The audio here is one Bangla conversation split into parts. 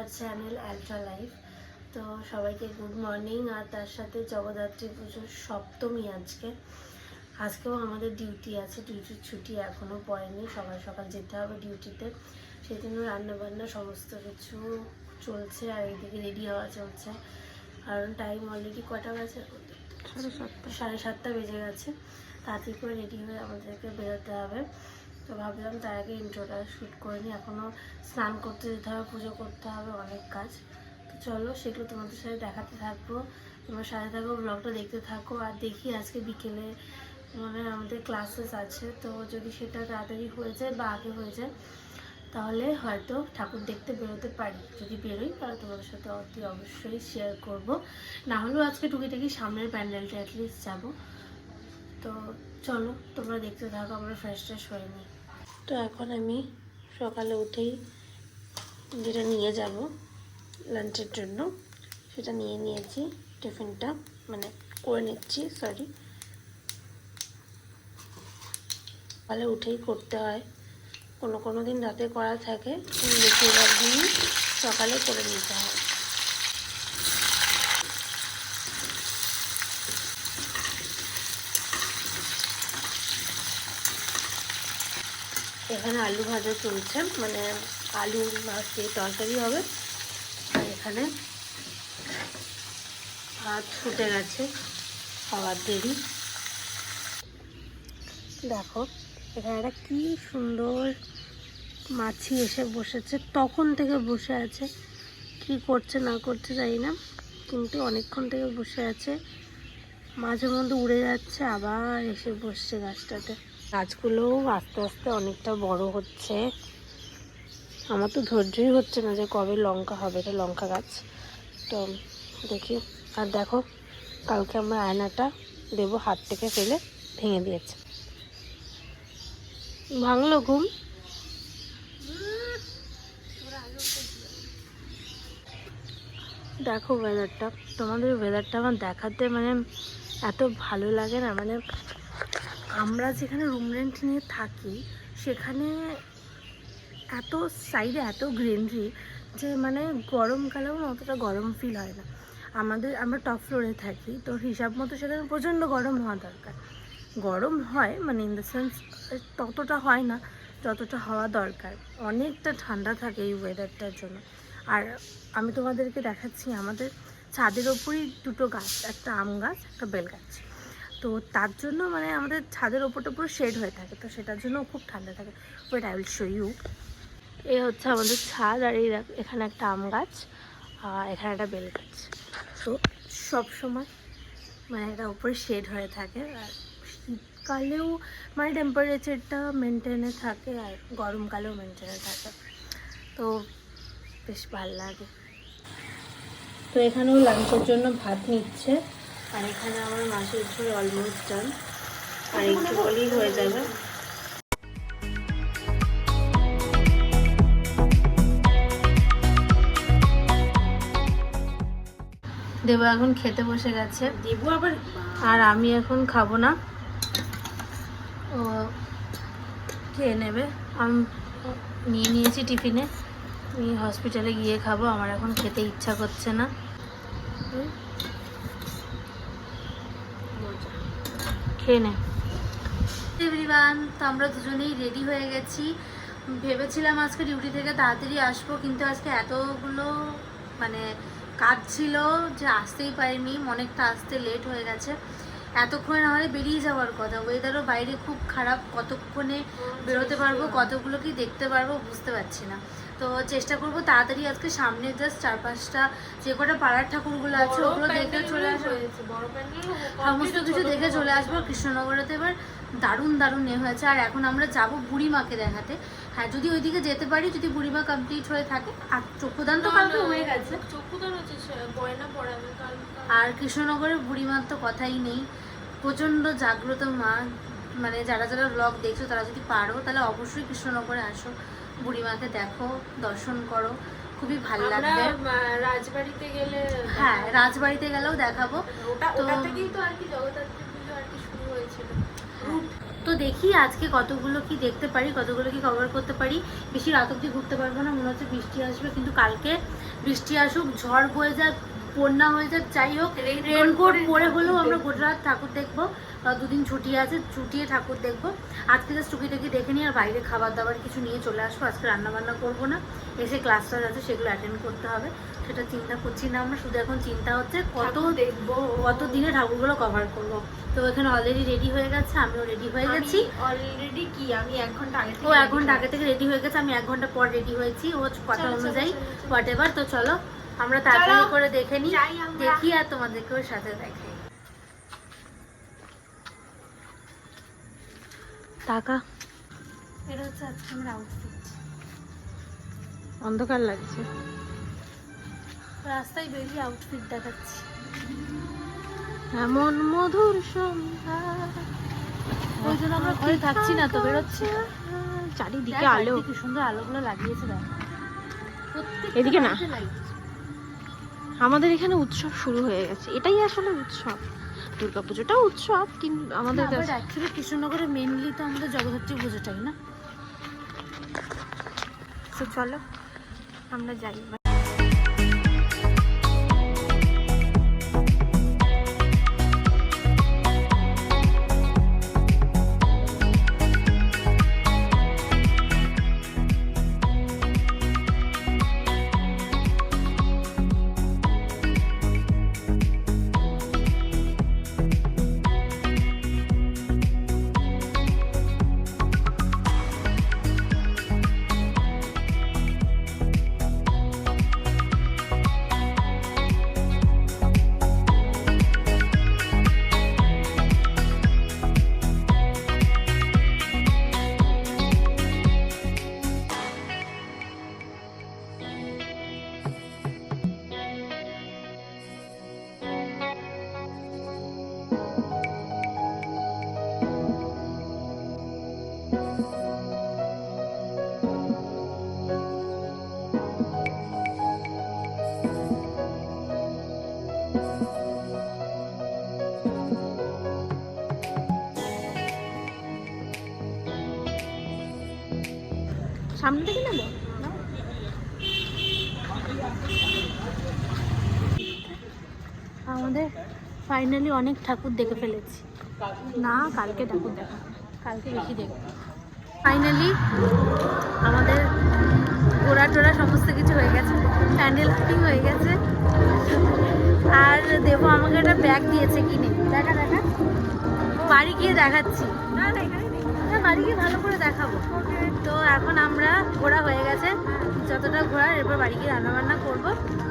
Our channel ultra life. তো সবাইকে গুড মর্নিং। আর তার সাথে জগদ্ধাত্রী পুজোর সপ্তমী আজকেও আমাদের ডিউটি আছে, ডিউটির ছুটি এখনও পড়েনি, সকাল সকাল যেতে হবে ডিউটিতে। সেই জন্য রান্নাবান্না সমস্ত কিছু চলছে আর এইদিকে রেডি হওয়া চলছে। কারণ টাইম অলরেডি কটা গেছে, 7:30 বেজে গেছে। তাড়াতাড়ি করে রেডি হয়ে আমাদেরকে বেরোতে হবে। তো ভাবলাম তার আগে ইন্ট্রোটা শ্যুট করে নিই। এখনও স্নান করতে যেতে হবে, পুজো করতে হবে, অনেক কাজ। তো চলো সেগুলো তোমাদের সাথে দেখাতে থাকবো, তোমার সাথে থাকো, ব্লগটা দেখতে থাকো। আর দেখি আজকে বিকেলে মানে আমাদের ক্লাসেস আছে, তো যদি সেটা তাড়াতাড়ি হয়ে যায় বা আগে হয়ে যায় তাহলে হয়তো ঠাকুর দেখতে বেরোতে পারি। যদি বেরোই তাহলে তোমাদের সাথে অতি অবশ্যই শেয়ার করব। না হলেও আজকে টুকিটাকি সামনের প্যান্ডেলটা অ্যাটলিস্ট যাবো। তো চলো তোমরা দেখতে থাকো, আমরা ফ্রেশ হয়ে নিই। তো এখন আমি সকালে উঠেই যেটা নিয়ে যাব লাঞ্চের জন্য সেটা নিয়ে নিয়েছি। টিফিনটা মানে করে নিচ্ছি, সরি। সকালে উঠেই করতে হয়, কোনো দিন রাতে করা থাকে, বেশিরভাগ দিনই সকালে করে নিতে হয়। এখানে আলু ভাজা চলছে, মানে আলু মাছ দিয়ে তরকারি হবে। আর এখানে ভাত ফুটে গেছে, খাওয়ার দেরি। দেখো এখানে একটা কি সুন্দর মাছি এসে বসেছে, তখন থেকে বসে আছে। কি করছে না করছে জানি না, কিন্তু অনেকক্ষণ থেকে বসে আছে। মাঝে মধ্যে উড়ে যাচ্ছে, আবার এসে বসছে গাছটাতে। গাছগুলোও আস্তে আস্তে অনেকটা বড় হচ্ছে। আমার তো ধৈর্যই হচ্ছে না যে কবে লঙ্কা হবে। এটা লঙ্কা গাছ, তো দেখি। আর দেখো কালকে আমরা আয়নাটা দেবো, হাত থেকে ফেলে ভেঙে দিয়েছে। ভাঙলো ঘুম। দেখো ওয়েদারটা, তোমাদের ওয়েদারটা আমার দেখাতে মানে এত ভালো লাগে না। মানে আমরা যেখানে রুম রেন্ট নিয়ে থাকি সেখানে এত সাইডে এত গ্রিনারি যে মানে গরমকালেও অতটা গরম ফিল হয় না। আমরা টপ ফ্লোরে থাকি, তো হিসাব মতো সেখানে প্রচণ্ড গরম হওয়া দরকার। গরম হয় মানে ইন দ্য সেন্স ততটা হয় না যতটা হওয়া দরকার। অনেকটা ঠান্ডা থাকে এই ওয়েদারটার জন্য। আর আমি তোমাদেরকে দেখাচ্ছি, আমাদের ছাদের ওপরই দুটো গাছ, একটা আম গাছ একটা বেল গাছ। তো তার জন্য মানে আমাদের ছাদের ওপরটা পুরো শেড হয়ে থাকে, তো সেটার জন্য খুব ঠান্ডা থাকে। Wait I will show you. এই হচ্ছে আমাদের ছাদ, আর এই এখানে একটা আম গাছ আর এখানে একটা বেল গাছ। তো সব সময় মানে এটা উপরে শেড হয়ে থাকে। আর শীতকালেও মানে টেম্পারেচারটা মেনটেনে থাকে, আর গরমকালেও মেনটেনে থাকে, তো বেশ ভালো লাগে। তো এখানেও লাঞ্চের জন্য ভাত নিচ্ছে। আর এখানে আমার মাছের ঝোল অলমোস্ট ডান, আর একটু হলেই হয়ে যাবে। দেবু এখন খেতে বসে গেছে, দেবু আবার, আর আমি এখন খাবো না, ও খেয়ে নেবে। আমি নিয়ে নিয়েছি টিফিনে, আমি হসপিটালে গিয়ে খাবো, আমার এখন খেতে ইচ্ছা করছে না। খেয়ে নে এভরিওয়ান। তো আমরা দুজনেই রেডি হয়ে গেছি। ভেবেছিলাম আজকে ডিউটি থেকে তাড়াতাড়ি আসবো, কিন্তু আজকে এতগুলো মানে কাজ ছিল যে আসতেই পারিনি, অনেকটা আসতে লেট হয়ে গেছে। এতক্ষণে নাহলে বেরিয়ে যাওয়ার কথা। ওয়েদারও বাইরে খুব খারাপ, কতক্ষণে বেরোতে পারবো, কতগুলো কি দেখতে পারবো বুঝতে পারছি না। তো চেষ্টা করবো তাড়াতাড়ি আজকে সামনে জাস্ট 4-5টা যে কটা পাড়ার ঠাকুরগুলো আছে ওগুলো দেখে চলে আসবো, সমস্ত কিছু দেখে চলে আসবো। কৃষ্ণনগরেতে এবার দারুণ এ হয়েছে। আর এখন আমরা যাব বুড়িমাকে দেখাতে। হ্যাঁ, যদি ওইদিকে যেতে পারি, যদি বুড়িমা কমপ্লিট হয়ে থাকে। আর চক্ষুদান তো কালকে হয়ে গেছে, চক্ষুদান হচ্ছে, গয়না পড়াবে কাল। আর কৃষ্ণনগরের বুড়িমার তো কথাই নেই, প্রচণ্ড জাগ্রত মা। মানে যারা যারা ব্লগ দেখছো তারা যদি পারো তাহলে অবশ্যই কৃষ্ণনগরে আসো, বুড়িমাকে দেখো, দর্শন করো, খুবই ভালো লাগবে। রাজবাড়িতে গেলে, হ্যাঁ রাজবাড়িতে গেলেও দেখাবো। ওটা থেকেই তো আর কি জগদ্ধাত্রী পুজো আর কি শুরু হয়েছিল। তো দেখি আজকে কতগুলো কি দেখতে পারি, কতগুলো কি কভার করতে পারি। বেশি রাত অব্দি ঘুরতে পারবো না, মনে হচ্ছে বৃষ্টি আসবে, কিন্তু কালকে বৃষ্টি আসুক, ঝড় বয়ে যাক, বন্যা হয়ে যাক, যাই হোক রেনকোট পরে হলেও আমরা গুজরাট ঠাকুর দেখবো। 2 দিন ছুটি আছে, ছুটিয়ে ঠাকুর দেখবো। আজকে জাস্ট টুকিটাকি দেখে নিই, আর বাইরে খাবার দাবার কিছু নিয়ে চলে আসবো। আজকে রান্নাবান্না করবো না, এসে ক্লাস টাস আছে সেগুলো অ্যাটেন্ড করতে হবে, সেটা চিন্তা করছি না আমরা। শুধু এখন চিন্তা হচ্ছে কত দিনে ঠাকুরগুলো কভার করবো। তো এখানে অলরেডি রেডি হয়ে গেছে, আমিও রেডি হয়ে গেছি। অলরেডি কি আমি 1 ঘন্টা আগে ও 1 ঘন্টা আগে থেকে রেডি হয়ে গেছে, আমি 1 ঘন্টা পর রেডি হয়েছি, ও কথা অনুযায়ী হোয়াট এভার। তো চলো আমরা তাড়াতাড়ি করে দেখে নিই, দেখি আর তোমাদেরকেও সাথে দেখাই। টাকা এটা হচ্ছে আজকে আমার আউটফিট। অন্ধকার লাগছে, রাস্তায় বেরিয়ে আউটফিট দেখাচ্ছি। এমন মধুর সন্ধ্যা, ওই জন্য আমরা ঘরে থাকছি না, তো বেরোচ্ছি। চারিদিকে আলো, কি সুন্দর আলোগুলো লাগিয়েছে দেখো। এদিকে না, আমাদের এখানে উৎসব শুরু হয়ে গেছে, এটাই আসলে উৎসব। দুর্গাপুজোটাও উৎসব, কিন্তু আমাদের অ্যাকচুয়ালি কৃষ্ণনগরে মেনলি তো আমাদের জগদ্ধাত্রী পুজোটাই না। তো চলো আমরা যাই। সামনে থেকে নেবো। আমাদের ফাইনালি অনেক ঠাকুর দেখে ফেলেছি। না, কালকে ঠাকুর দেখা, কালকে বেশি দেখব। ফাইনালি আমাদের ঘোরা টোরা সমস্ত কিছু হয়ে গেছে, প্যান্ডেল লাইটিং হয়ে গেছে। আর দেবো আমাকে একটা ব্যাগ দিয়েছে কিনে, দেখা দেখা বাড়ি গিয়ে দেখাচ্ছি। না না এখানে নেই, হ্যাঁ বাড়ি গিয়ে ভালো করে দেখাবো। তো এখন আমরা ঘোরা হয়ে গেছে, যতটা ঘোরার, এরপর বাড়ি গিয়ে রান্নাবান্না করবো।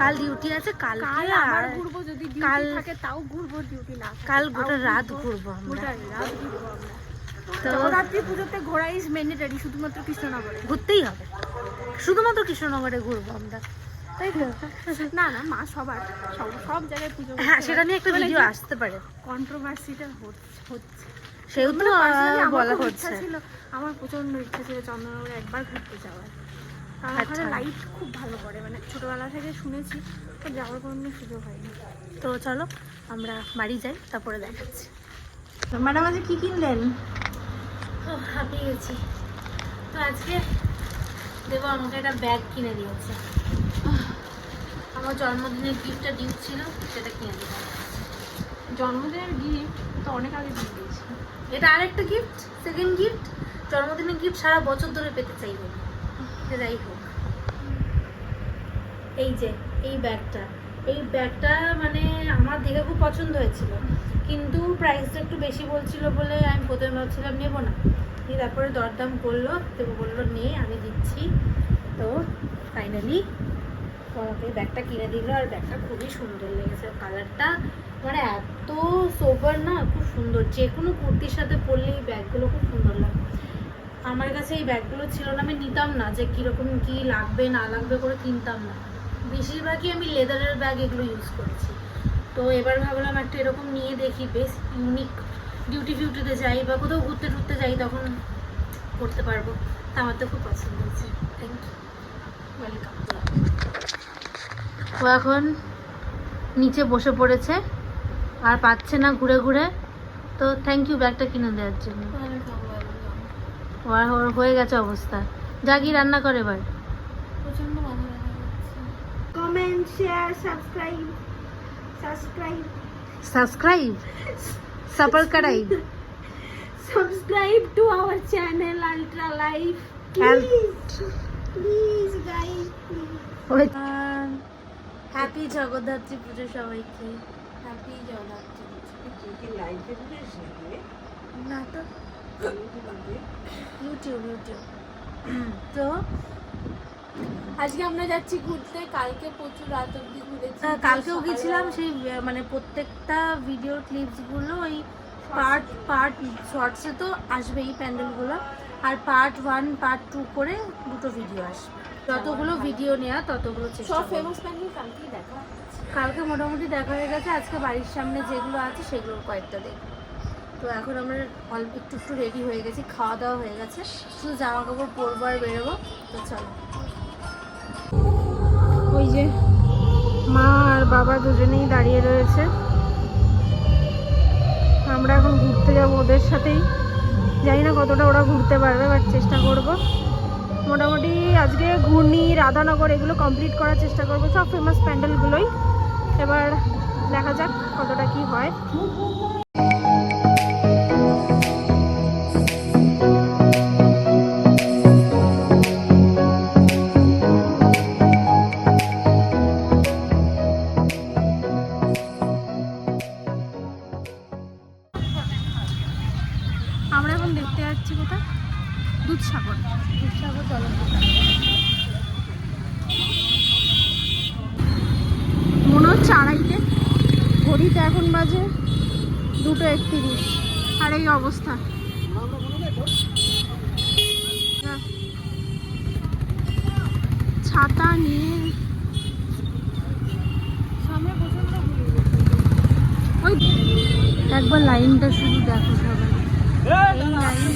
কাল ডিউটি আছে, কাল আবার ঘুরবো, যদি কাল ডিউটি থাকে তাও ঘুরবো, ডিউটি না কাল গোটা রাত ঘুরবো আমরা। রাত ঘুরবো আমরা। তো জগদ্ধাত্রী পুজোতে ঘোরা ইজ ম্যান্ডেটরি, শুধুমাত্র কৃষ্ণনগরে ঘুরতেই হবে, শুধুমাত্র কৃষ্ণনগরে ঘুরবো আমরা, তাই তো? না না মা সবার সব জায়গায় পুজো হ্যাঁ সেটা নিয়ে একটা ভিডিও আসতে পারে, কন্ট্রোভার্সিটা হচ্ছে। সেহেতু বলা হচ্ছে। আমার প্রচন্ড ইচ্ছা ছিল চন্দননগরে একবার ঘুরতে যাওয়ার, কারণ ওখানে আচ্ছা। লাইট খুব ভালো করে, মানে ছোটবেলা থেকে শুনেছি, তো যাওয়ার কোনো সুযোগ হয়নি। তো চলো আমরা বাড়ি যাই, তারপরে দেখাচ্ছি। ম্যাডাম আজকে কি কিনলেন? ও হাঁপিয়ে গেছি। তো আজকে দেবো আমাকে একটা ব্যাগ কিনে দিয়েছে, আমার জন্মদিনের গিফটটা ডিউ ছিল, সেটা কিনে দিলাম। জন্মদিনের গিফট তো অনেক আগে দিয়ে দিয়েছি। এটা আরেকটা গিফট, সেকেন্ড গিফট। জন্মদিনের গিফট সারা বছর ধরে পেতে চাইবো, যাই হোক। এই যে এই ব্যাগটা মানে আমার দেখে খুব পছন্দ হয়েছিল, কিন্তু প্রাইসটা একটু বেশি বলছিল বলে আমি প্রথমে ভাবছিলাম নেবো না, দিয়ে তারপরে দরদাম করলো, দেবো বললো নে আমি দিচ্ছি। তো ফাইনালি আমাকে ব্যাগটা কিনে দিল, আর ব্যাগটা খুবই সুন্দর লেগেছে, কালারটা মানে এত সোবার না, খুব সুন্দর। যে কোনো কুর্তির সাথে পরলে এই ব্যাগগুলো খুব সুন্দর লাগে। আমার কাছে এই ব্যাগগুলো ছিল না, আমি নিতাম না, যে কীরকম কী লাগবে না লাগবে করে কিনতাম না, বেশিরভাগই আমি লেদারের ব্যাগ এগুলো ইউজ করেছি। তো এবার ভাবলাম একটা এরকম নিয়ে দেখি, বেশ ইউনিক, ডিউটি ফিউটিতে যাই বা কোথাও ঘুরতে টুরতে যাই তখন করতে পারবো। তা আমার তো খুব পছন্দ হয়েছে, থ্যাংক ইউ, ওয়েলকাম। ও এখন নিচে বসে পড়েছে, আর পাচ্ছে না ঘুরে ঘুরে, তো থ্যাংক ইউ ব্যাগটা কিনে দেওয়ার জন্য। ওর হয়ে গেছে অবস্থা। যা কি রান্না করে এবার। প্রচন্ড মাথা ব্যথা করছে। Comment, share, subscribe. Subscribe subscribe Subscribe to our channel Ultra Life. Please guys, please. Happy Jagaddhatri পুজো সবাইকে। Happy জগন্নাথ। না তো ইউটিউব তো আজকে আমরা যাচ্ছি ঘুরতে। কালকে প্রচুর রাত অবধি ঘুরেছি। কালকেও গেছিলাম সেই মানে প্রত্যেকটা ভিডিও ক্লিপসগুলো ওই পার্ট শর্টসে তো আসবেই প্যান্ডেলগুলো, আর পার্ট 1 পার্ট 2 করে দুটো ভিডিও আসবে। যতগুলো ভিডিও নেওয়া ততগুলো চেষ্টা সব করব। ফেমাস প্যান্ডেল কালকেই দেখা। কালকে মোটামুটি দেখা হয়ে গেছে, আজকে বাড়ির সামনে যেগুলো আছে সেগুলো কয়েকটা দেখব। তো এখন আমরা অল্প একটু রেডি হয়ে গেছি, খাওয়া দাওয়া হয়ে গেছে, শুধু জামা কাপড় পরবো আর বেরোবো। তো চলো। ওই যে মা আর বাবা দুজনেই দাঁড়িয়ে রয়েছে, আমরা এখন ঘুরতে যাবো ওদের সাথেই। জানি না কতটা ওরা ঘুরতে পারবে, বাট চেষ্টা করব। মোটামুটি আজকে ঘূর্ণি, রাধানগর এগুলো কমপ্লিট করার চেষ্টা করব, সব ফেমাস প্যান্ডেলগুলোই। এবার দেখা যাক কতটা কি হয়। আমরা এখন দেখতে যাচ্ছি কোথায়, দুধসাগর জলপ্রপাত। মনে হচ্ছে আড়াইটে, ঘড়িতে এখন বাজে 2:31, আর এই অবস্থা। ছাতা নিয়ে সামনে প্রচন্ড ওই একবার লাইনটা শুধু দেখো সবাই। এই লাইন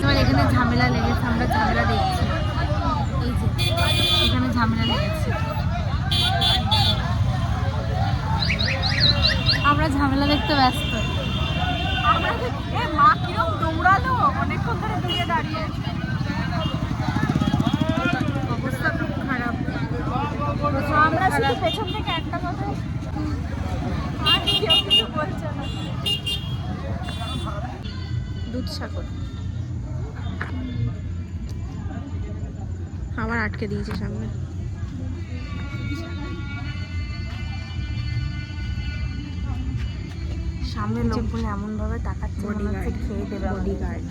এবার এখানে ঝামেলা লেগেছে, আমরা ঝামেলা দেখছি। এই যে এখানে ঝামেলা লেগেছে, আমরা ঝামেলা দেখতে ব্যস্ত। মা কিরম দৌড়ালো, অনেকক্ষণ ধরে দূরে দাঁড়িয়ে। অবস্থা খুব খারাপ। আমরা শুধু পেছন থেকে একটা কথা, আর কেউ কিছু বলছে না। দুধসাগর আবার আটকে দিয়েছে সামনে। সামনে লোকগুলো এমন ভাবে তাকাচ্ছে, মনে হচ্ছে খেয়ে দেবে। বডিগার্ড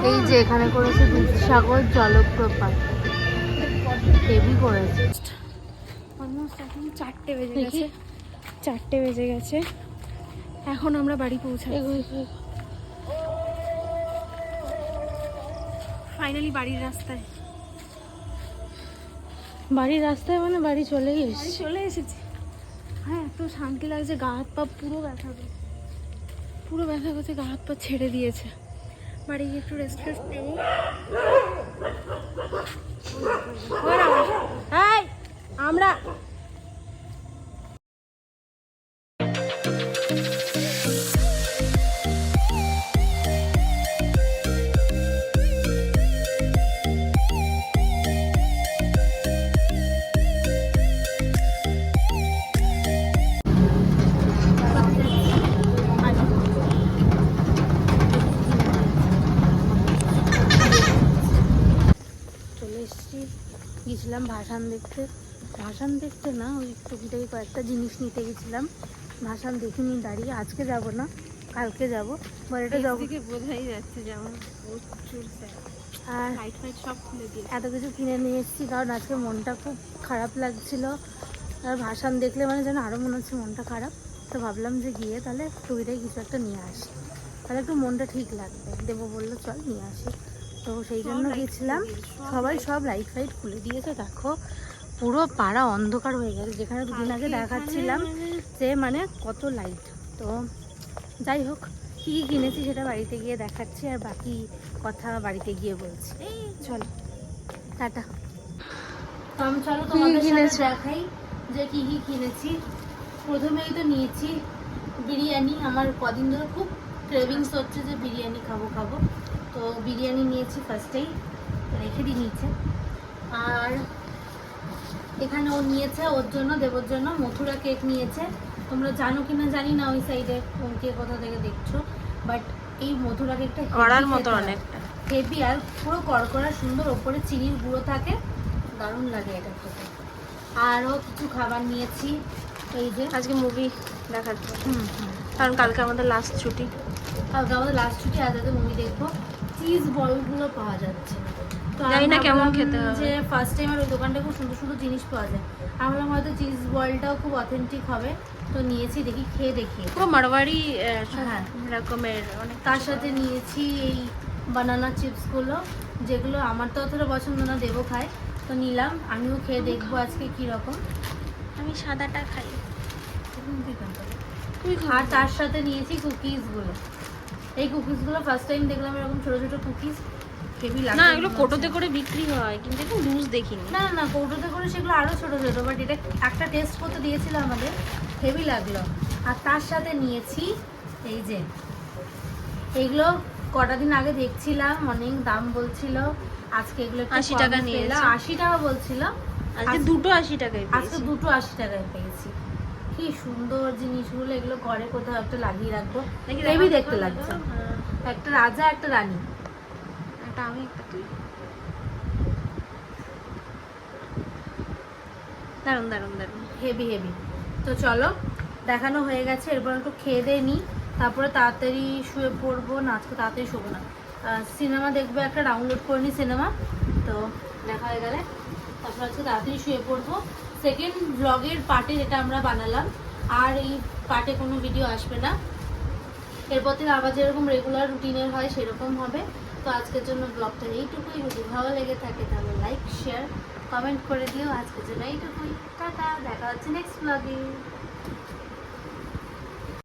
এই যে এখানে করেছে দুধসাগর জলপ্রপাত, হেভি করেছে। অলমোস্ট এখন 4টে বেজে গেছে। 4টে বেজে গেছে, এখন আমরা বাড়ি পৌঁছাই। ফাইনালি বাড়ির রাস্তায়। বাড়ির রাস্তায় মানে বাড়ি চলেই এসেছি। চলে এসেছি। হ্যাঁ, এত শান্তি লাগছে। গা হাত পা পুরো ব্যথা করছে, গা হাত পা ছেড়ে দিয়েছে। বাড়ি গিয়ে একটু রেস্ট নেবো। আমরা গেছিলাম ভাসান দেখতে না, ওই টুকিটাকি কয়েকটা জিনিস নিতে গেছিলাম। ভাসান দেখিনি দাঁড়িয়ে। আজকে যাব না, কালকে যাব। এবার এটা বোঝাই যাচ্ছে যেমন আর লাইট ফাইট সব খুলে দিয়ে এত কিছু কিনে নিয়ে এসেছি, কারণ আজকে মনটা খুব খারাপ লাগছিল। আর ভাসান দেখলে মানে যেন আরও মনে হচ্ছে মনটা খারাপ। তো ভাবলাম যে গিয়ে তাহলে টুকিটাকি কিছু একটা নিয়ে আসি, তাহলে একটু মনটা ঠিক লাগবে। দেবো বললো চল নিয়ে আসি, তো সেই জন্য গেছিলাম। সবাই সব লাইট ফাইট খুলে দিয়েছে, দেখো পুরো পাড়া অন্ধকার হয়ে গেছে, যেখানে দুদিন আগে দেখাচ্ছিলাম যে মানে কত লাইট। তো যাই হোক, কী কী কিনেছি সেটা বাড়িতে গিয়ে দেখাচ্ছি, আর বাকি কথা বাড়িতে গিয়ে বলছি। চলো। টাটা। তো আমি চলো তোমাদের সাথে দেখাই যে কি কি কিনেছি। প্রথমেই তো নিয়েছি বিরিয়ানি। আমার কদিন ধরে খুব ক্রেভিংস হচ্ছে যে বিরিয়ানি খাবো খাবো, তো বিরিয়ানি নিয়েছি ফার্স্টেই, রেখে দিয়ে নিয়েছে। আর এখানে ও নিয়েছে ওর জন্য, দেবর জন্য মথুরা কেক নিয়েছে। তোমরা জানো কিনা জানি না, ওই সাইডে কে কোথা থেকে দেখছো, বাট এই মথুরা কেকটা কড়ার মতো অনেকটা হেভি আর পুরো কড়কড়া সুন্দর, ওপরে চিনির গুঁড়ো থাকে, দারুণ লাগে এটা খেতে। আরও কিছু খাবার নিয়েছি, এই যে আজকে মুভি দেখাচ্ছে, কারণ কালকে আমাদের লাস্ট ছুটি। কালকে আমাদের লাস্ট ছুটি, আজ মুভি দেখবো। চিজ বলগুলো পাওয়া যাচ্ছে, তো জানি না আমি কেমন ভাবলাম খেতে হবে। যে ফার্স্ট টাইম আর ওই দোকানটা খুব সুন্দর সুন্দর জিনিস পাওয়া যায়, আমি ভাবলাম হয়তো চিজ বলটাও খুব অথেন্টিক হবে, তো নিয়েছি, দেখি খেয়ে দেখি। পুরো মারওয়াড়ি হ্যাঁ রকমের অনেক। তার সাথে নিয়েছি এই বানানা চিপসগুলো, যেগুলো আমার তো অতটা পছন্দ না, দেবো খায়, তো নিলাম, আমিও খেয়ে দেখবো আজকে কীরকম। আমি সাদাটা খাই, তুই আর তার সাথে নিয়েছি কুকিজগুলো। এই কুকিজগুলো ফার্স্ট টাইম দেখলাম, এরকম ছোটো ছোটো কুকিজ, হেভি লাগে না এগুলো কোটোতে করে বিক্রি হয়, কিন্তু এখন লুজ দেখিনি। না না, কৌটোতে করে সেগুলো আরও ছোটো ছোটো, বাট এটা একটা টেস্ট করতে দিয়েছিল আমাদের, হেভি লাগলো। আর তার সাথে নিয়েছি এই যে এইগুলো, কটা দিন আগে দেখছিলাম অনেক দাম বলছিল, আজকে এগুলো 80 টাকা নিয়েছে। 80 টাকা বলছিল, আজকে দুটো 80 টাকায় আজকে পেয়েছি। দুটো 80 টাকায় পেয়েছি। কি সুন্দর জিনিসগুলো, এগুলো ঘরে কোথাও একটা লাগিয়ে রাখবো, দেখি হেভি দেখাও দেখতে তো, লাগছে। হ্যাঁ। একটা রাজা একটা রানী, একটা আমি একটা তুই। দারুন দারুন দারুন। Heavy heavy. তো চলো, দেখানো হয়ে গেছে, এরপর একটু খেয়ে দিয়ে নিই, তারপরে তাড়াতাড়ি শুয়ে পড়বো। না আজকে তাড়াতাড়ি শোবো না, সিনেমা দেখবো, একটা ডাউনলোড করে নিই সিনেমা, তো দেখা হয়ে গেলে তারপর আজকে তাড়াতাড়ি শুয়ে পড়বো। সেকেন্ড ব্লগের পার্টে যেটা আমরা বানালাম, আর এই পার্টে কোনো ভিডিও আসবে না, এরপর থেকে আবার যেরকম রেগুলার রুটিনের হয় সেরকম হবে। তো আজকের জন্য ব্লগটা এইটুকুই, যদি ভালো লেগে থাকে তাহলে লাইক শেয়ার কমেন্ট করে দিও। আজকের জন্য এইটুকুই, টাটা, দেখা হচ্ছে নেক্সট ব্লগে।